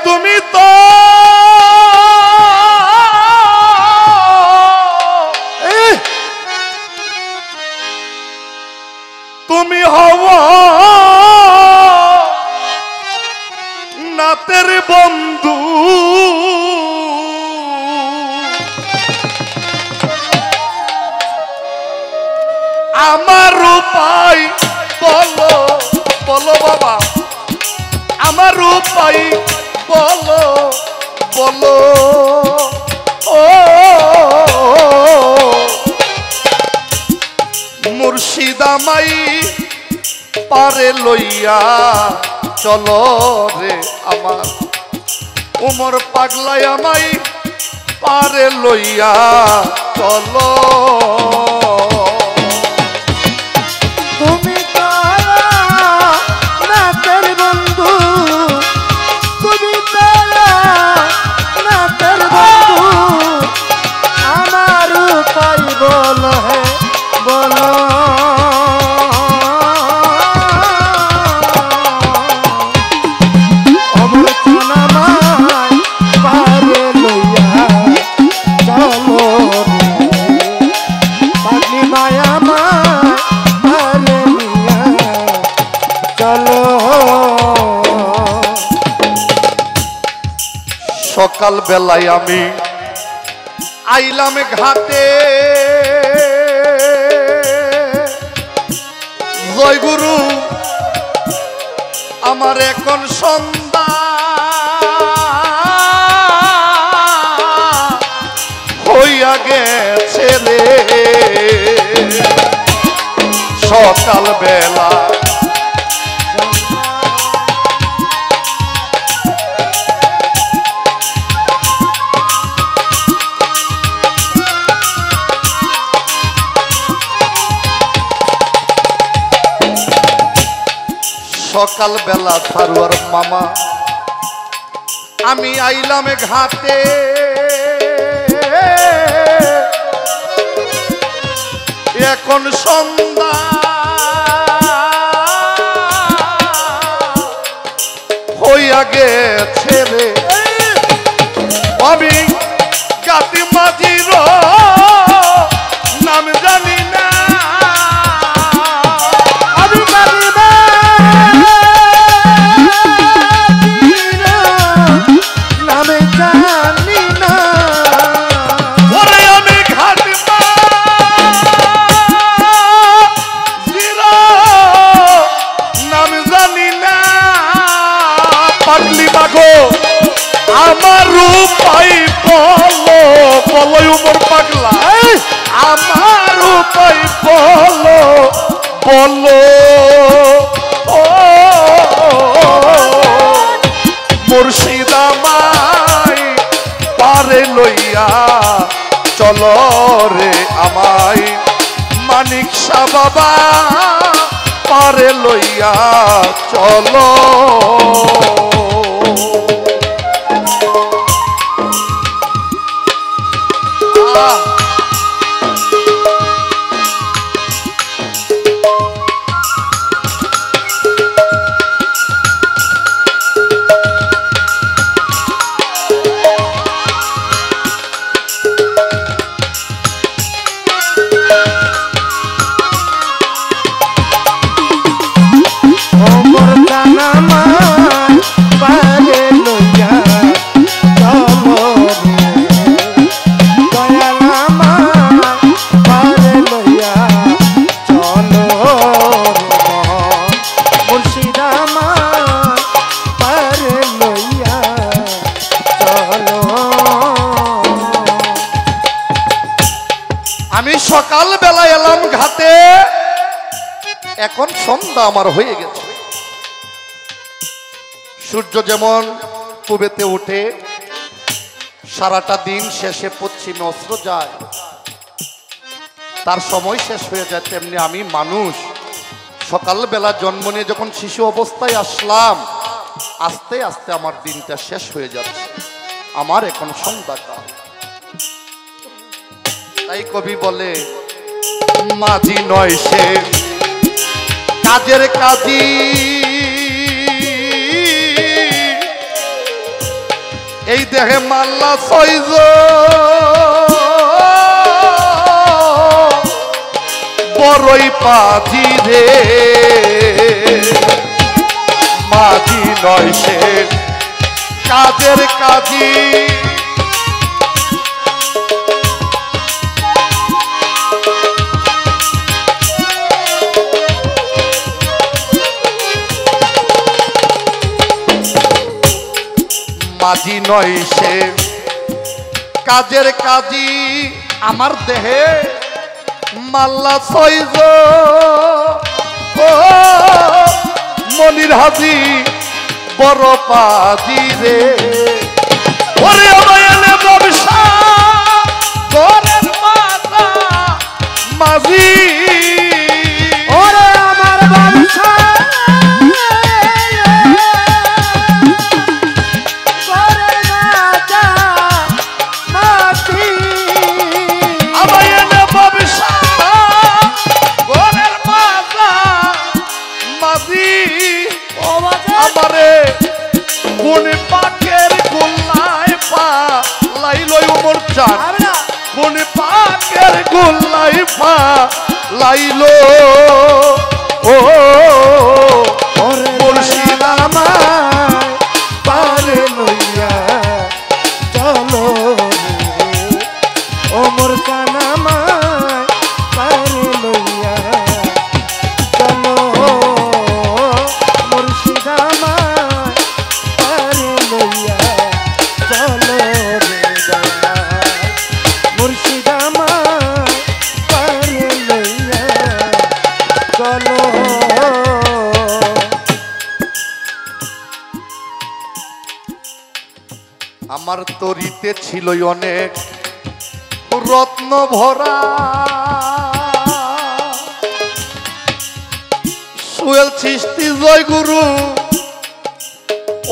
তুমি তো তুমি হওয়া নাতের বন্ধু আমার উপায় বলো বলো বাবা আমার উপায় বলো বলো ও মুর্শিদামাই পারে লইয়া চলো রে আমার উমর পাগলাই আমাই পারে লইয়া চলো তুমি তো নাতের বন্ধু তুমি তো নাতের বন্ধু আমার উপায় বলো হে বলো সকাল বেলায় আমি আইলাম ঘাটে জয় গুরু আমার এখন সন্ধ্যা হইয়া গেছে রে সকাল বেলা সকাল বেলা থারুয়ার মামা আমি আইলাম ঘাটে এখন সন্ধ্যা হইয়া গেছে রে আমি গাতি মাঝির নাম জানি না আমার উপায় বলো বলো উমর পাগলা আমার উপায় বলো বলো ও মুর্শিদামাই পারে লইয়া চলো রে আমায় মানিক শাহ বাবা পারে লইয়া চলো আমি সকাল বেলা এলাম ঘাটে এখন সন্ধ্যা আমার হয়ে গেছে সূর্য যেমন পূবেতে উঠে সারাটা দিন শেষে পশ্চিমে অস্ত্র যায় তার সময় শেষ হয়ে যায় তেমনি আমি মানুষ সকাল বেলা জন্ম নিয়ে যখন শিশু অবস্থায় আসলাম আস্তে আস্তে আমার দিনটা শেষ হয়ে যাচ্ছে আমার এখন সন্ধ্যাকাল তাই কবি বলে মাঝি নয় সে কাজের কাজী এই দেহে মাল্লা সইজ বড়ই পাজি রে মাঝি নয় সে কাজের কাজী মাঝি নয় সে কাজের কাজী আমার দেহে মাল্লা সইজ মনির হাজি বড় পাজি রে ওরে আমায় ব্যবসা ঘরের মাথা মাঝি ওরে আমার ব্যবসা আমারে কোন পাকের গোল্লায় পা লাইল ওমর চান কোন পাকের গোল্লায় পা লাইল ও মুর্শিদ আমায় পারে লইয়া চলো ওমর কানামায় পারে লইয়া চলো মুর্শিদ আমায় পারে লইয়া চলো রে দয়াল মুর্শিদ আমায় পারে লইয়া চলো। আমার তরিতে ছিল অনেক রত্ন ভরা সুয়েল সৃষ্টি জয় গুরু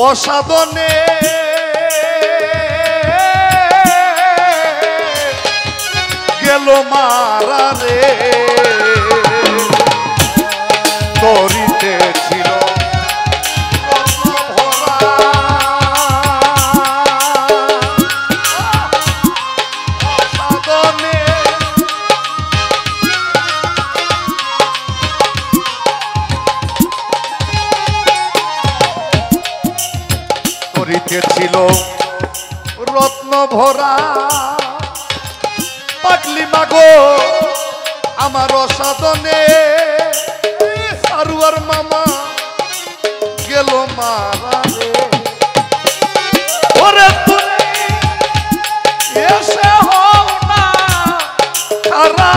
অসাধনে গেল মারা রে তরিতে ছিল ছিল রত্ন ভরা পাগলি মাগো আমার অসাধনে সারুয়ার মামা গেল মারা রে ওরে তুমি এসে হও না খারা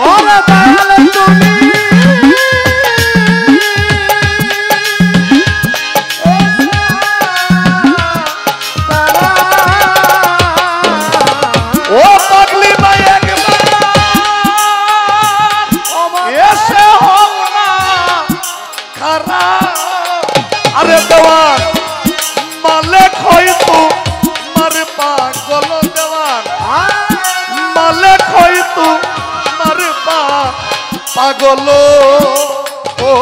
ওরে তাহলে তুমি আরে দেওয়ান মালিক হয়তো মার পাগল দেওয়ান মালিক হয়তো মার পাগল ও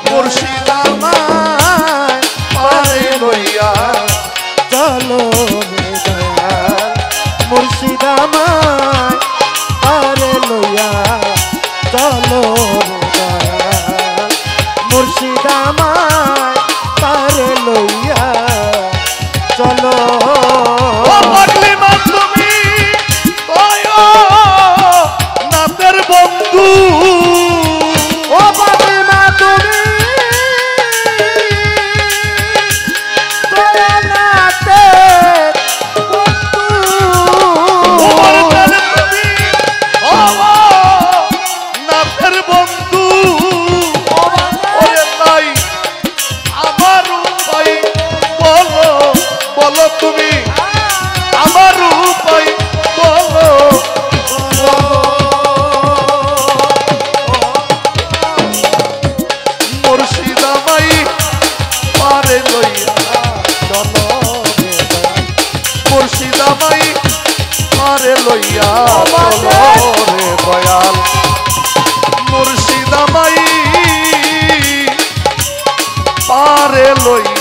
মুর্শিদ আমায় পারে লইয়া চলো রে দয়াল মুর্শিদ আমায় পারে লইয়া চলো রে দয়াল মুর্শিদ আমায় পারে লইয়া চলো। ও পাগলি মা তুমি নাতের বন্ধু ও পাগলি মা তুমি নাতের বন্ধু নাতের বন্ধু ওরে তাই আমার ভাই বলো বলো তুমি আমার ভাই বলো মুর্শিদ আমায় পারে লইয়া চলো মুর্শিদ আমায় পারে লইয়া চলো রে দয়াল মুর্শিদ আমায় পারে লইয়া